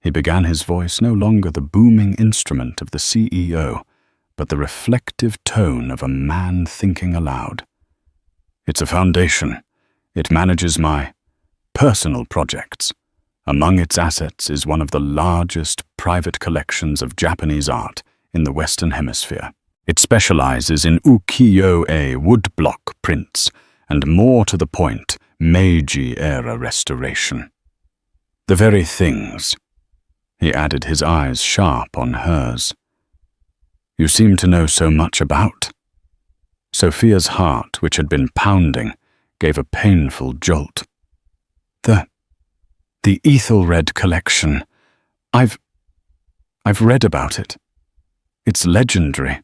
He began, his voice no longer the booming instrument of the CEO, but the reflective tone of a man thinking aloud. "It's a foundation. It manages my personal projects. Among its assets is one of the largest private collections of Japanese art in the Western Hemisphere. It specializes in ukiyo-e woodblock prints and, more to the point, Meiji-era restoration. The very things," he added, his eyes sharp on hers, "you seem to know so much about." Sophia's heart, which had been pounding, gave a painful jolt. The Ethelred collection. I've read about it. It's legendary.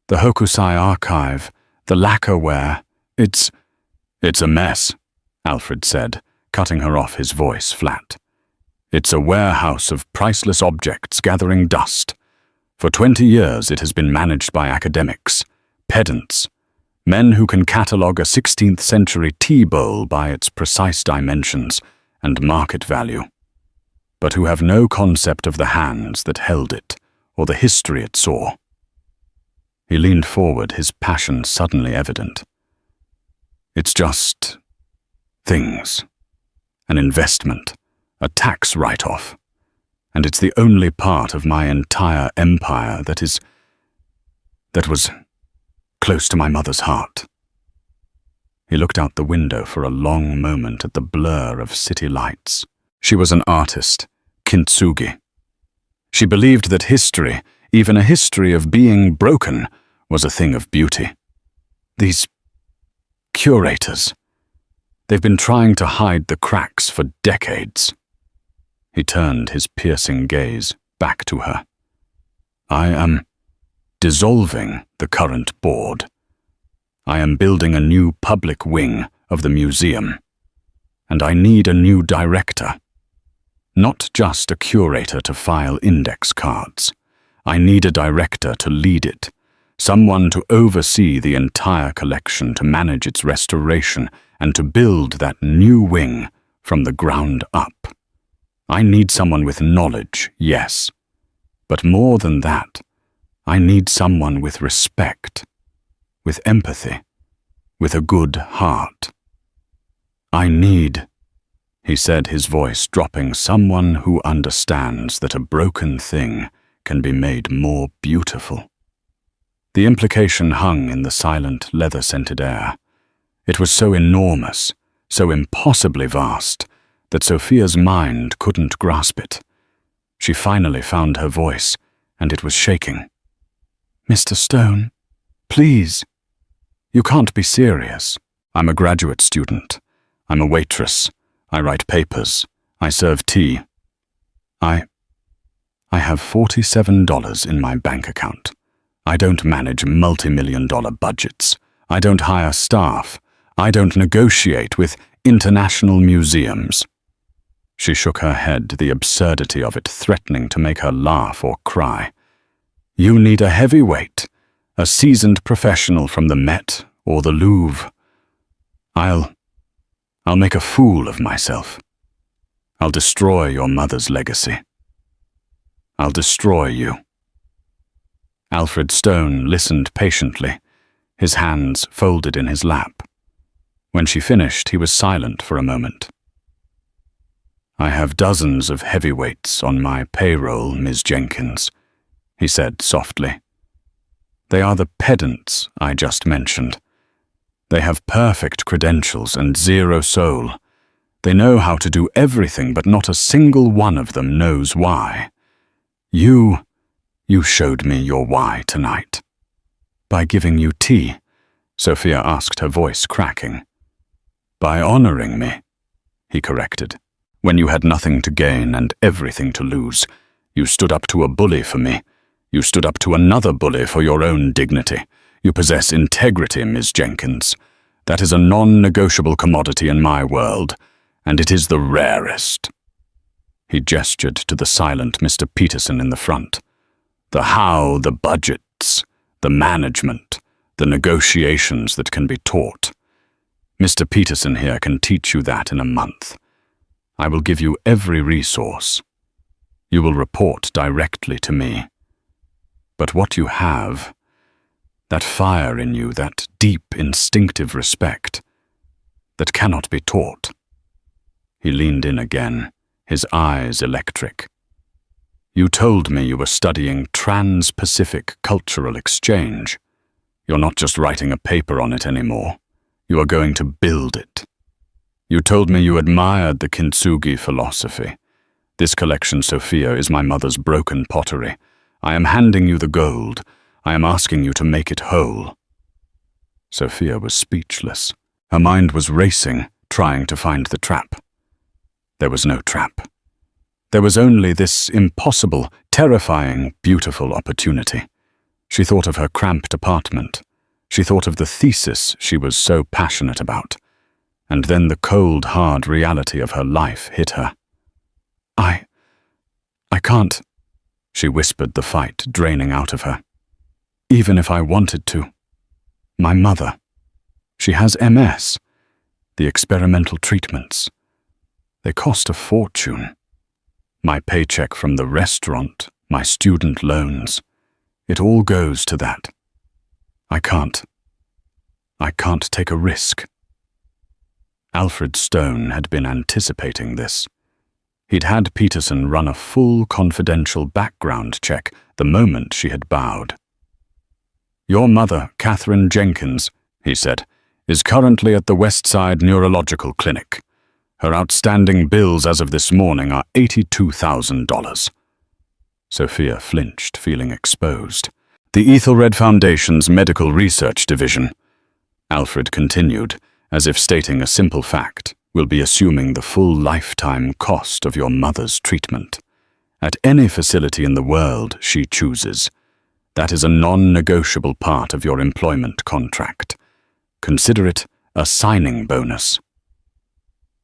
The Hokusai archive, the lacquerware, it's a mess," Alfred said, cutting her off, his voice flat. "It's a warehouse of priceless objects gathering dust. For 20 years it has been managed by academics, pedants, men who can catalogue a 16th century tea bowl by its precise dimensions and market value, but who have no concept of the hands that held it or the history it saw." He leaned forward, his passion suddenly evident. "It's just things. An investment, a tax write-off, and it's the only part of my entire empire that was close to my mother's heart. He looked out the window for a long moment at the blur of city lights. She was an artist, kintsugi. She believed that history, even a history of being broken, was a thing of beauty. These curators, they've been trying to hide the cracks for decades. He turned his piercing gaze back to her. I am dissolving the current board. I am building a new public wing of the museum, and I need a new director. Not just a curator to file index cards. I need a director to lead it, someone to oversee the entire collection, to manage its restoration, and to build that new wing from the ground up. I need someone with knowledge, yes, but more than that, I need someone with respect, with empathy, with a good heart. I need, he said, his voice dropping, someone who understands that a broken thing can be made more beautiful. The implication hung in the silent, leather-scented air. It was so enormous, so impossibly vast, that Sophia's mind couldn't grasp it. She finally found her voice, and it was shaking. Mr. Stone, please. You can't be serious. I'm a graduate student. I'm a waitress. I write papers. I serve tea. I have $47 in my bank account. I don't manage multi-million-dollar budgets. I don't hire staff. I don't negotiate with international museums. She shook her head, the absurdity of it threatening to make her laugh or cry. You need a heavyweight, a seasoned professional from the Met or the Louvre. I'll make a fool of myself. I'll destroy your mother's legacy. I'll destroy you. Alfred Stone listened patiently, his hands folded in his lap. When she finished, he was silent for a moment. I have dozens of heavyweights on my payroll, Ms. Jenkins, he said softly. They are the pedants I just mentioned. They have perfect credentials and zero soul. They know how to do everything, but not a single one of them knows why. You showed me your why tonight. By giving you tea, Sophia asked, her voice cracking. By honoring me, he corrected. When you had nothing to gain and everything to lose, you stood up to a bully for me. You stood up to another bully for your own dignity. You possess integrity, Ms. Jenkins. That is a non-negotiable commodity in my world, and it is the rarest. He gestured to the silent Mr. Peterson in the front. The how, the budgets, the management, the negotiations that can be taught. Mr. Peterson here can teach you that in a month. I will give you every resource. You will report directly to me. But what you have, that fire in you, that deep instinctive respect, that cannot be taught. He leaned in again, his eyes electric. You told me you were studying Trans-Pacific Cultural Exchange. You're not just writing a paper on it anymore. You are going to build it. You told me you admired the Kintsugi philosophy. This collection, Sophia, is my mother's broken pottery. I am handing you the gold. I am asking you to make it whole. Sophia was speechless. Her mind was racing, trying to find the trap. There was no trap. There was only this impossible, terrifying, beautiful opportunity. She thought of her cramped apartment. She thought of the thesis she was so passionate about. And then the cold, hard reality of her life hit her. I can't, she whispered, the fight draining out of her. Even if I wanted to. My mother. She has MS. The experimental treatments. They cost a fortune. My paycheck from the restaurant, my student loans. It all goes to that. I can't take a risk. Alfred Stone had been anticipating this. He'd had Peterson run a full confidential background check the moment she had bowed. "Your mother, Catherine Jenkins," he said, "is currently at the Westside Neurological Clinic. Her outstanding bills as of this morning are $82,000. Sophia flinched, feeling exposed. "The Ethelred Foundation's Medical Research Division," Alfred continued, as if stating a simple fact, "will be assuming the full lifetime cost of your mother's treatment. At any facility in the world she chooses. That is a non-negotiable part of your employment contract. Consider it a signing bonus."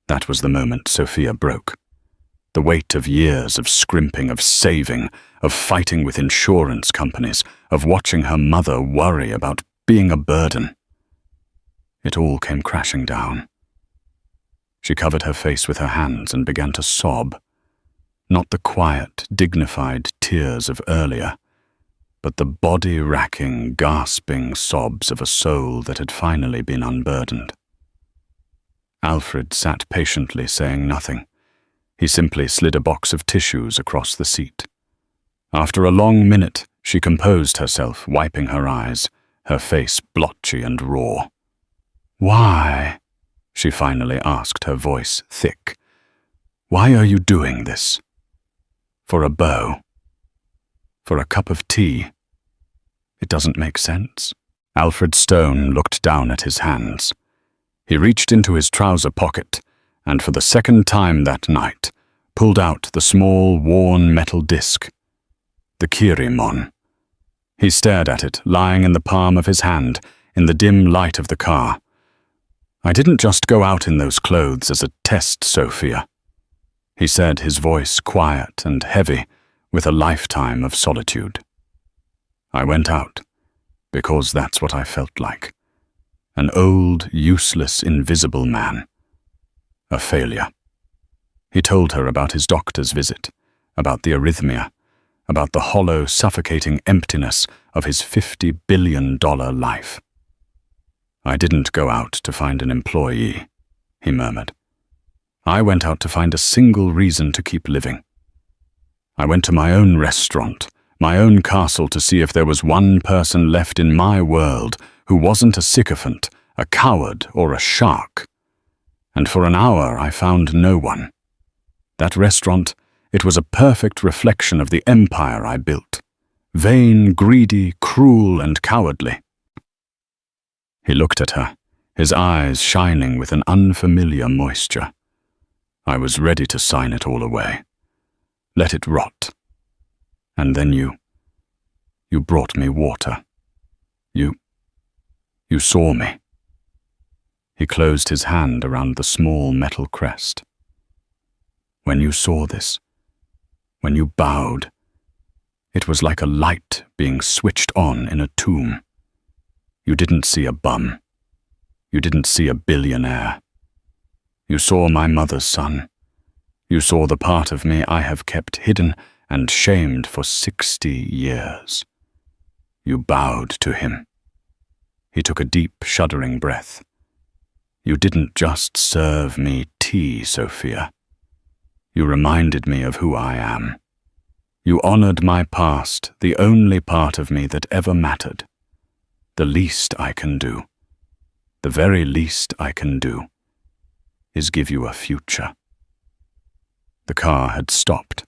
That was the moment Sophia broke. The weight of years of scrimping, of saving, of fighting with insurance companies, of watching her mother worry about being a burden. It all came crashing down. She covered her face with her hands and began to sob. Not the quiet, dignified tears of earlier, but the body-racking, gasping sobs of a soul that had finally been unburdened. Alfred sat patiently, saying nothing. He simply slid a box of tissues across the seat. After a long minute, she composed herself, wiping her eyes, her face blotchy and raw. "Why?" she finally asked, her voice thick. "Why are you doing this? For a beau? For a cup of tea? It doesn't make sense." Alfred Stone looked down at his hands. He reached into his trouser pocket and, for the second time that night, pulled out the small, worn metal disc. The Kirimon. He stared at it, lying in the palm of his hand, in the dim light of the car. "I didn't just go out in those clothes as a test, Sophia," he said, his voice quiet and heavy with a lifetime of solitude. "I went out because that's what I felt like. An old, useless, invisible man. A failure." He told her about his doctor's visit, about the arrhythmia, about the hollow, suffocating emptiness of his $50 billion life. "I didn't go out to find an employee," he murmured. "I went out to find a single reason to keep living. I went to my own restaurant, my own castle, to see if there was one person left in my world who wasn't a sycophant, a coward, or a shark. And for an hour I found no one. That restaurant, it was a perfect reflection of the empire I built. Vain, greedy, cruel, and cowardly." He looked at her, his eyes shining with an unfamiliar moisture. "I was ready to sign it all away. Let it rot. And then you brought me water. You saw me." He closed his hand around the small metal crest. "When you saw this, when you bowed, it was like a light being switched on in a tomb. You didn't see a bum. You didn't see a billionaire. You saw my mother's son. You saw the part of me I have kept hidden and shamed for 60 years. You bowed to him." He took a deep, shuddering breath. "You didn't just serve me tea, Sophia. You reminded me of who I am. You honored my past, the only part of me that ever mattered. The least I can do, the very least I can do, is give you a future." The car had stopped.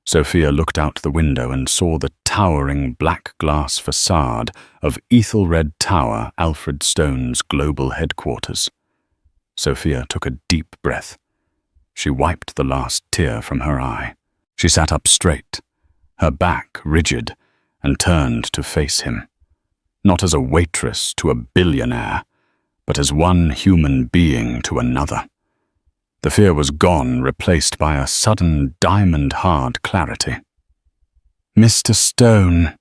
Sophia looked out the window and saw the towering black glass facade of Ethelred Tower, Alfred Stone's global headquarters. Sophia took a deep breath. She wiped the last tear from her eye. She sat up straight, her back rigid, and turned to face him. Not as a waitress to a billionaire, but as one human being to another. The fear was gone, replaced by a sudden diamond-hard clarity. "Mr. Stone,"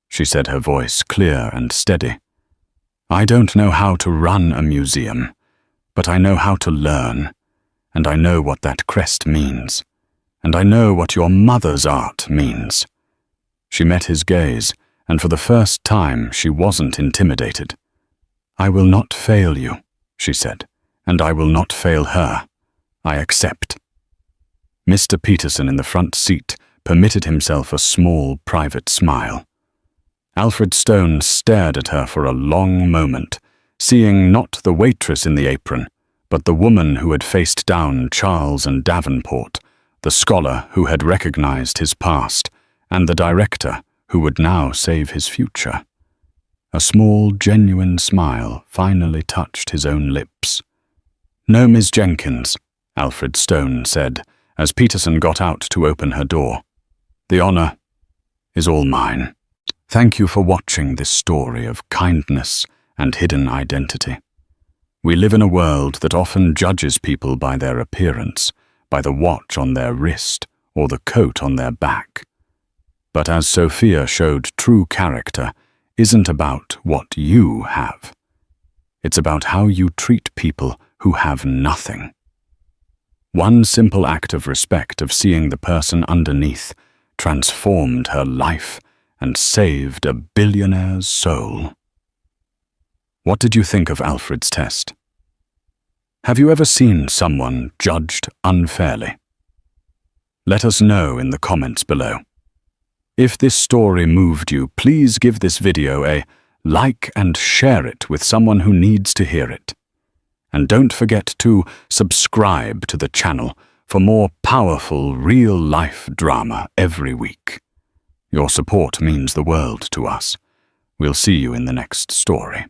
she said, her voice clear and steady. "I don't know how to run a museum, but I know how to learn, and I know what that crest means, and I know what your mother's art means." She met his gaze, and for the first time she wasn't intimidated. "I will not fail you," she said, "and I will not fail her. I accept." Mr. Peterson in the front seat permitted himself a small, private smile. Alfred Stone stared at her for a long moment, seeing not the waitress in the apron, but the woman who had faced down Charles and Davenport, the scholar who had recognized his past, and the director who would now save his future. A small, genuine smile finally touched his own lips. "No, Miss Jenkins," Alfred Stone said, as Peterson got out to open her door. "The honor is all mine. Thank you for watching this story of kindness and hidden identity. We live in a world that often judges people by their appearance, by the watch on their wrist or the coat on their back. But as Sophia showed, true character isn't about what you have. It's about how you treat people who have nothing. One simple act of respect, of seeing the person underneath, transformed her life and saved a billionaire's soul." What did you think of Alfred's test? Have you ever seen someone judged unfairly? Let us know in the comments below. If this story moved you, please give this video a like and share it with someone who needs to hear it. And don't forget to subscribe to the channel for more powerful real-life drama every week. Your support means the world to us. We'll see you in the next story.